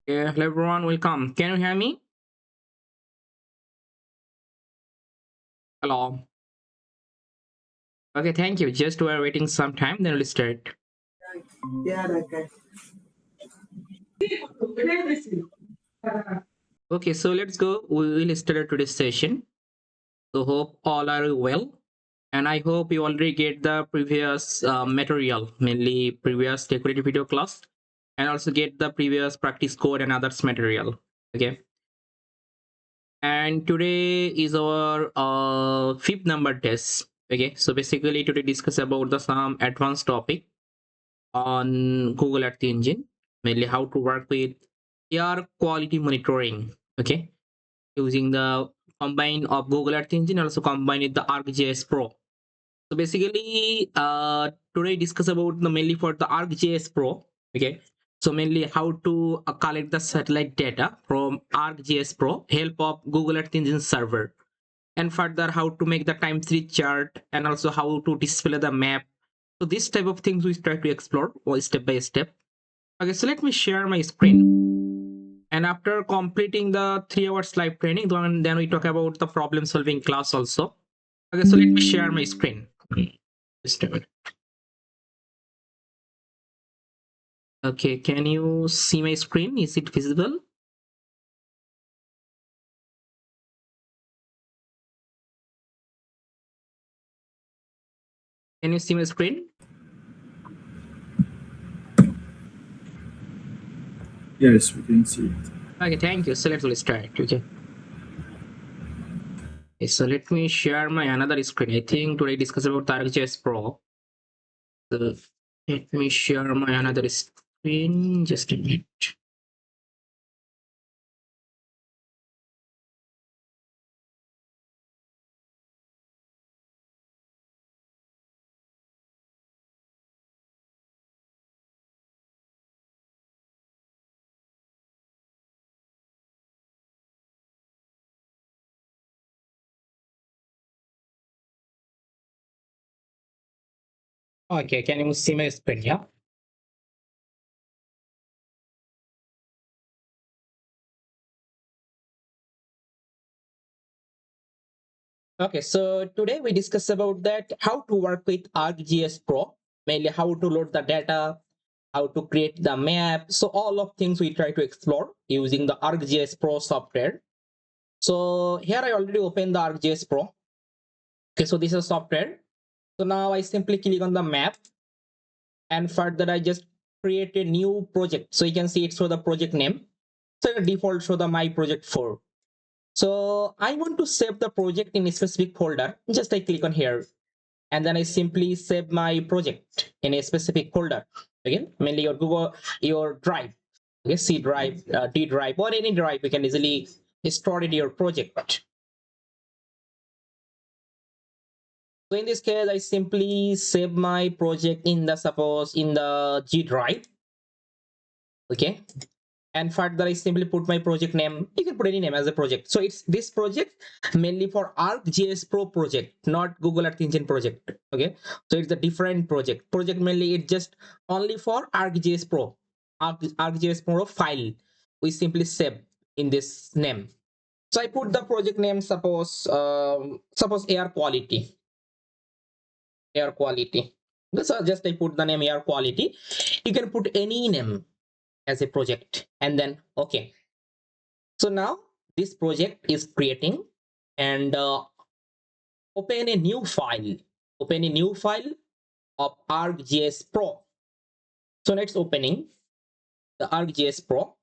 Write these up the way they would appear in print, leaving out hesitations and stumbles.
Yeah, hello everyone, welcome. Can you hear me? Hello. Okay, thank you. Just we're waiting some time, then we'll start. Yeah, okay. Okay, so let's go. We will start today's session. So hope all are well. And I hope you already get the previous material, mainly previous decorative video class, and also get the previous practice code and others material. Okay. And today is our fifth number test. Okay, so basically today discuss about the some advanced topic on Google Earth Engine, mainly how to work with air quality monitoring. Okay, using the combine of Google Earth Engine, also combine with the ArcGIS Pro. So basically, today discuss about the mainly for the ArcGIS Pro. Okay, so mainly how to collect the satellite data from ArcGIS Pro, help of Google Earth Engine server, and further how to make the time series chart and also how to display the map. So this type of things we try to explore step by step. Okay, so let me share my screen. And after completing the 3 hours live training, then we talk about the problem solving class also. Okay, so let me share my screen. Just a minute. Okay, can you see my screen? Is it visible? Can you see my screen? Yes, we can see it. Okay, thank you. So let's start. Okay. Okay, so let me share my another screen. I think today discuss about ArcGIS Pro. So let me share my another screen. Just a minute. Okay, can you see my screen? Yeah. Okay, so today we discuss about that how to work with ArcGIS Pro, mainly how to load the data, how to create the map. So all of things we try to explore using the ArcGIS Pro software. So here I already opened the ArcGIS Pro. Okay, so this is software. So now I simply click on the map, and further I just create a new project. So you can see it's for the project name. So the default show the my project 4. So I want to save the project in a specific folder. Just I click on here, and then I simply save my project in a specific folder. Again, mainly your Google, your drive, okay, C drive, D drive, or any drive you can easily store it your project. So in this case, I simply save my project in the suppose in the G drive. Okay, and further I simply put my project name. You can put any name as a project. So it's this project mainly for ArcGIS Pro project, not Google Earth Engine project. Okay, so it's a different project mainly it's just only for ArcGIS Pro. ArcGIS Pro file we simply save in this name. So I put the project name, suppose air quality. So just I put the name air quality. You can put any name as a project, and then okay. So now this project is creating, and open a new file. Open a new file of ArcGIS Pro. So let's opening the ArcGIS Pro.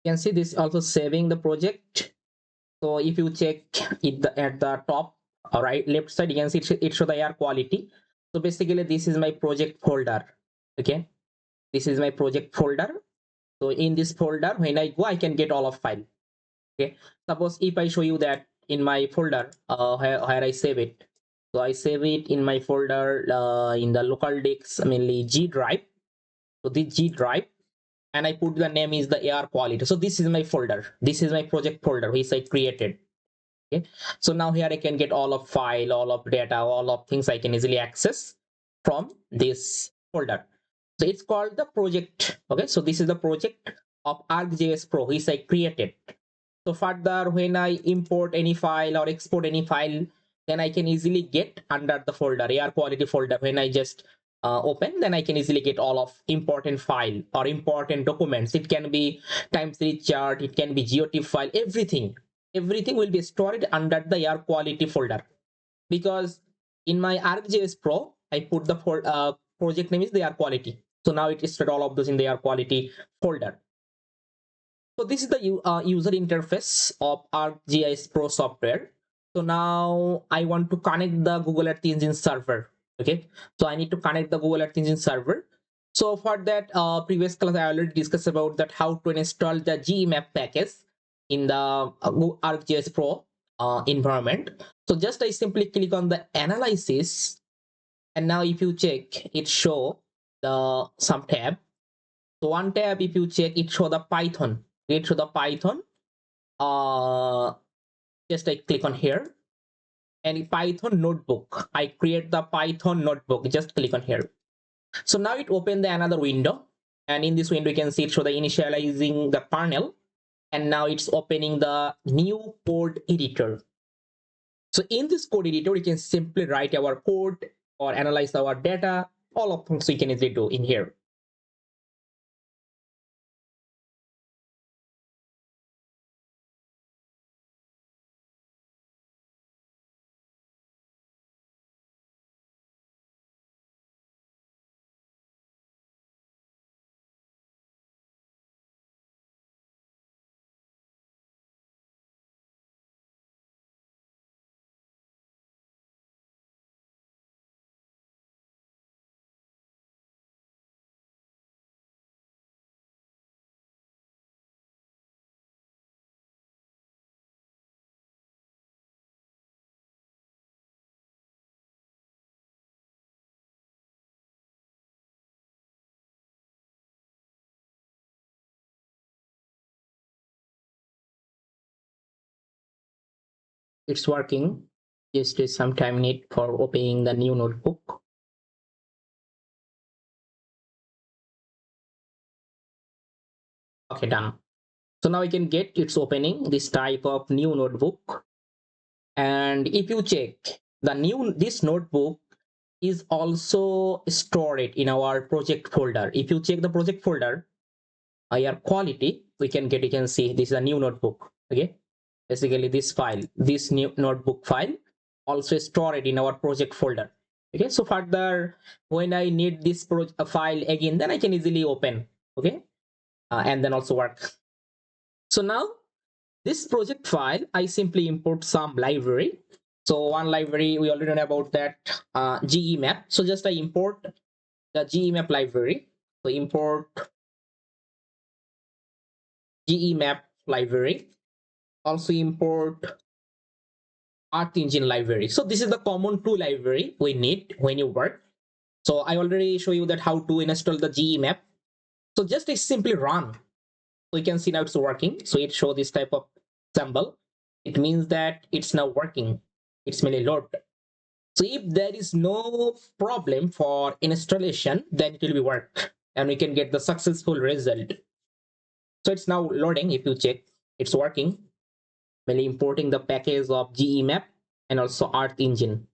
You can see this also saving the project. So if you check it at the top right left side, you can see it show the air quality. So basically this is my project folder. Okay, this is my project folder. So in this folder, when I go, I can get all of file. Okay, suppose if I show you that in my folder where I save it. So I save it in my folder in the local disk, mainly G drive. So this G drive, and I put the name is the AR quality. So this is my folder. This is my project folder which I created. Okay. So now here I can get all of file, all of data, all of things I can easily access from this folder. So it's called the project. Okay. So this is the project of ArcGIS Pro which I created. So further, when I import any file or export any file, then I can easily get under the folder, AR quality folder. When I just open, then I can easily get all of important file or important documents. It can be time series chart, it can be GeoTIFF file, everything will be stored under the AR quality folder. Because in my ArcGIS Pro, I put the project name is the AR quality. So now it is stored all of those in the AR quality folder. So this is the user interface of ArcGIS Pro software. So now I want to connect the Google Earth Engine server. Okay, so I need to connect the Google Earth Engine server. So for that, previous class I already discussed about that how to install the geemap package in the ArcGIS Pro environment. So just I simply click on the analysis, and now if you check, it show the some tab. So one tab, if you check, it show the Python. It show the Python. Uh, just I click on here, and Python notebook. I create the Python notebook. Just click on here. So now it opened the another window, and in this window you can see it show the initializing the kernel, and now it's opening the new code editor. So in this code editor, we can simply write our code or analyze our data. All of things we can easily do in here. It's working. Just some time need for opening the new notebook. Okay, done. So now I can get it's opening this type of new notebook. And if you check the new, this notebook is also stored in our project folder. If you check the project folder, our quality, we can get, you can see this is a new notebook. Okay, basically this file, this new notebook file also stored in our project folder. Okay, so further, when I need this file again, then I can easily open. Okay, and then also work. So now this project file, I simply import some library. So one library we already know about that, geemap. So just I import the geemap library. So import geemap library. Also import Earth Engine library. So this is the common two library we need when you work. So I already show you that how to install the geemap. So just I simply run. So you can see now it's working. So it show this type of symbol. It means that it's now working. It's mainly load. So if there is no problem for installation, then it will be work and we can get the successful result. So it's now loading. If you check, it's working. Mainly importing the package of geemap and also Earth Engine.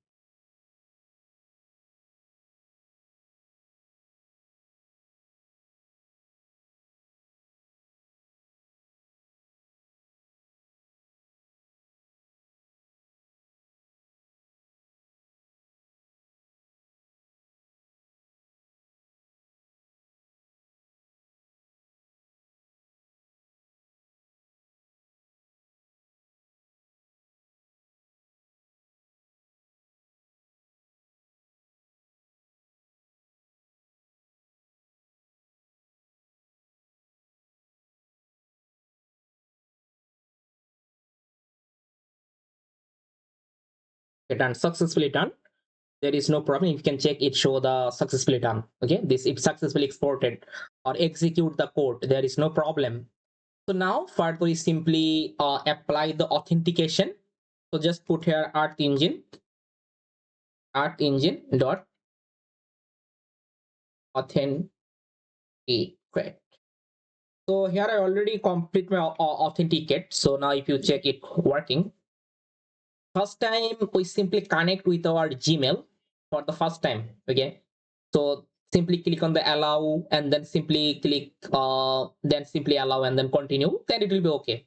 Okay, done, successfully done. there is no problem. You can check it, show the successfully done. Okay, this it successfully exported or execute the code, there is no problem. So now further we simply apply the authentication. So just put here ArcEngine dot authenticate. So here I already complete my authenticate. So now if you check it working, first time we simply connect with our Gmail for the first time. Okay, so simply click on the allow and then simply click then simply allow and then continue, then it will be okay.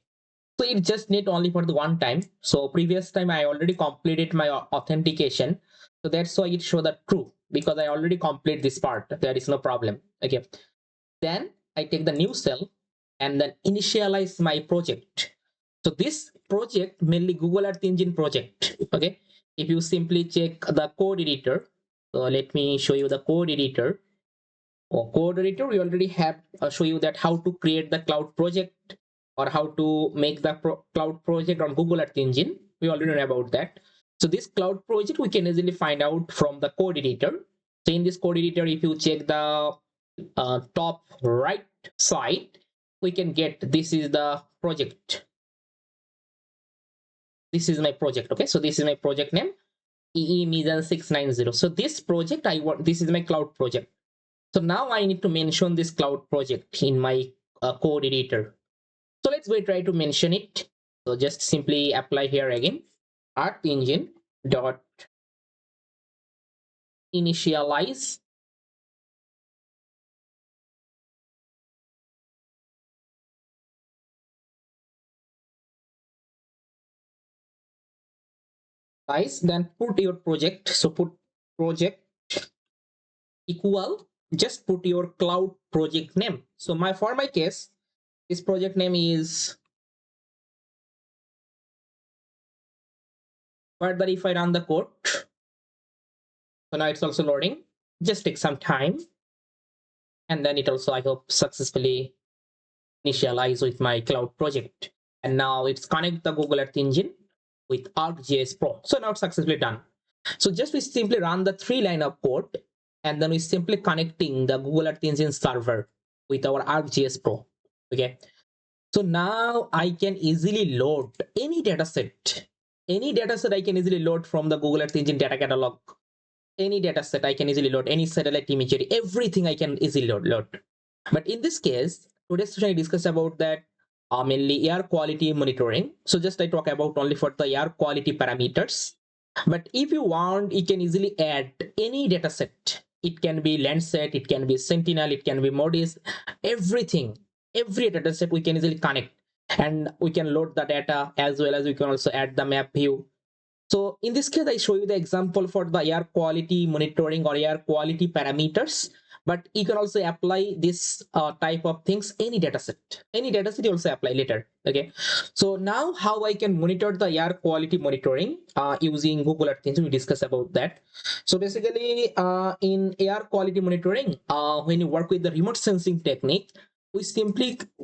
So it just need only for the one time. So previous time I already completed my authentication, so that's why it show that true, because I already complete this part, there is no problem. Okay, then I take the new cell and then initialize my project. So this project mainly Google Earth Engine project. Okay, if you simply check the code editor, so let me show you the code editor. Or code editor, we already have show you that how to create the cloud project or how to make the cloud project on Google Earth Engine. We already know about that. So this cloud project we can easily find out from the code editor. So in this code editor, if you check the top right side, we can get this is the project. This is my project. Okay, so this is my project name, EE Mission 690. So this project I want, this is my cloud project. So now I need to mention this cloud project in my code editor. So let's go try to mention it. So just simply apply here again, ArcEngine dot initialize size, then put your project. So put project equal, just put your cloud project name. So my for my case, this project name is, further if I run the code, so now it's also loading, just take some time, and then it also I hope successfully initialize with my cloud project. And now it's connect the Google Earth Engine with ArcGIS Pro. So now it's successfully done. So just we simply run the 3 line of code, and then we simply connecting the Google Earth Engine server with our ArcGIS Pro. Okay, so now I can easily load any data set. Any data set I can easily load from the Google Earth Engine data catalog. Any data set I can easily load, any satellite imagery, everything I can easily load. But in this case, today's session I discuss about that mainly air quality monitoring. So just I talk about only for the air quality parameters. But if you want, you can easily add any data set. It can be Landsat, it can be Sentinel, it can be Modis, everything. Every data set we can easily connect, and we can load the data, as well as we can also add the map view. So in this case, I show you the example for the air quality monitoring or air quality parameters, but you can also apply this type of things, any dataset. Any dataset you also apply later. Okay. So now how I can monitor the air quality monitoring using Google Earth Engine, we discuss about that. So basically in air quality monitoring, when you work with the remote sensing technique,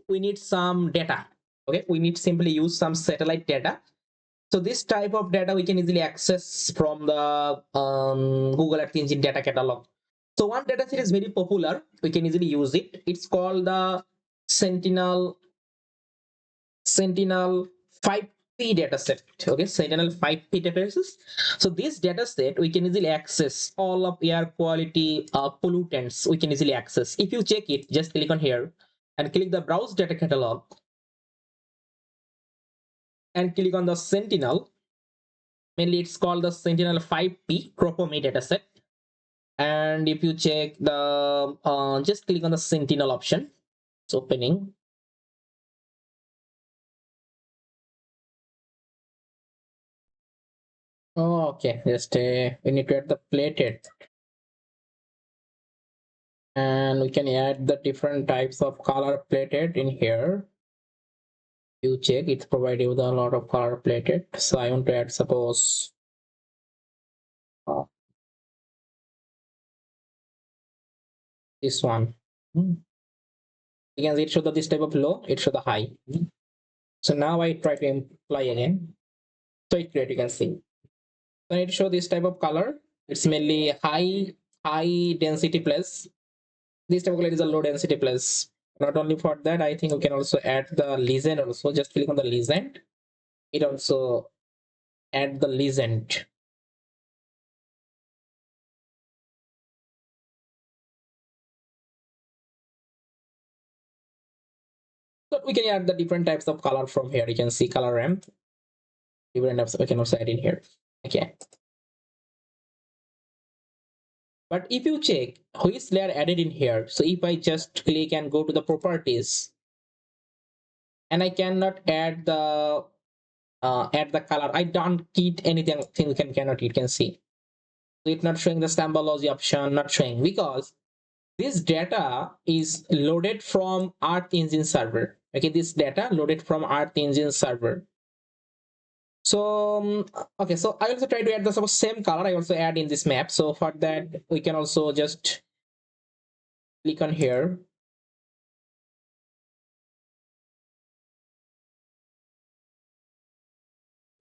we need some data. Okay. We need simply use some satellite data. So this type of data we can easily access from the Google Earth Engine data catalog. So one data set is very popular. We can easily use it. It's called the Sentinel 5P dataset. Okay, Sentinel 5P dataset. So this dataset we can easily access all of air quality pollutants. We can easily access. If you check it, just click on here and click the browse data catalog and click on the Sentinel. Mainly it's called the Sentinel 5P Cropomy dataset. And if you check the just click on the Sentinel option, it's opening. Oh, okay, just we need to add the plated, and we can add the different types of color plated in here. You check, it's provided you with a lot of color plated. So I want to add, suppose this one. You can see it show that this type of low, it show the high. So now I try to apply again. So it's great, you can see. So I need to show this type of color. It's mainly high density place. This type of color is a low density place. Not only for that, I think we can also add the legend also. Just click on the legend. It also add the legend. So we can add the different types of color from here. You can see color ramp. Different types we can also add in here. Okay. But if you check which layer added in here, so if I just click and go to the properties, and I cannot add the color. I don't get anything. You cannot. You can see. So it's not showing the symbology option. Not showing because this data is loaded from Earth Engine server. Okay, this data loaded from Earth Engine server. So okay, so I also try to add the same color. I also add in this map. So for that, we can also just click on here.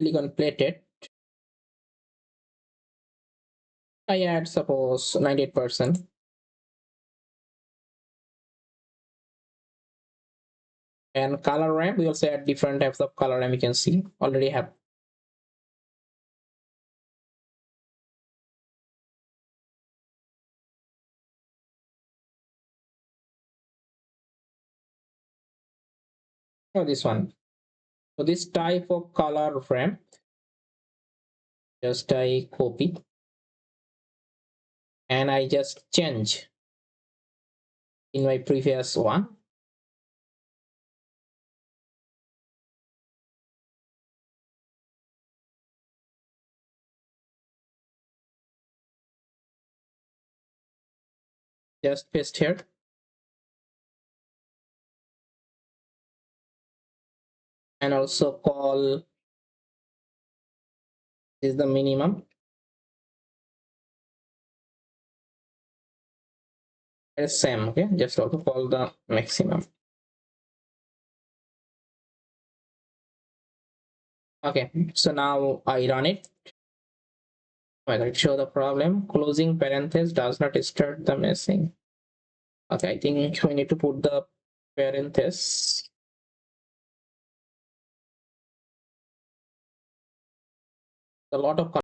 Click on plated. I add suppose 98%. And color ramp, we also add different types of color ramp. You can see already have. Oh, this one. So this type of color ramp, just I copy and I just change in my previous one. Just paste here. And also call is the minimum. It's same, okay? Just also call the maximum. Okay, so now I run it. Well, it show the problem. Closing parenthesis does not start the messing. Okay, I think we need to put the parenthesis. A lot of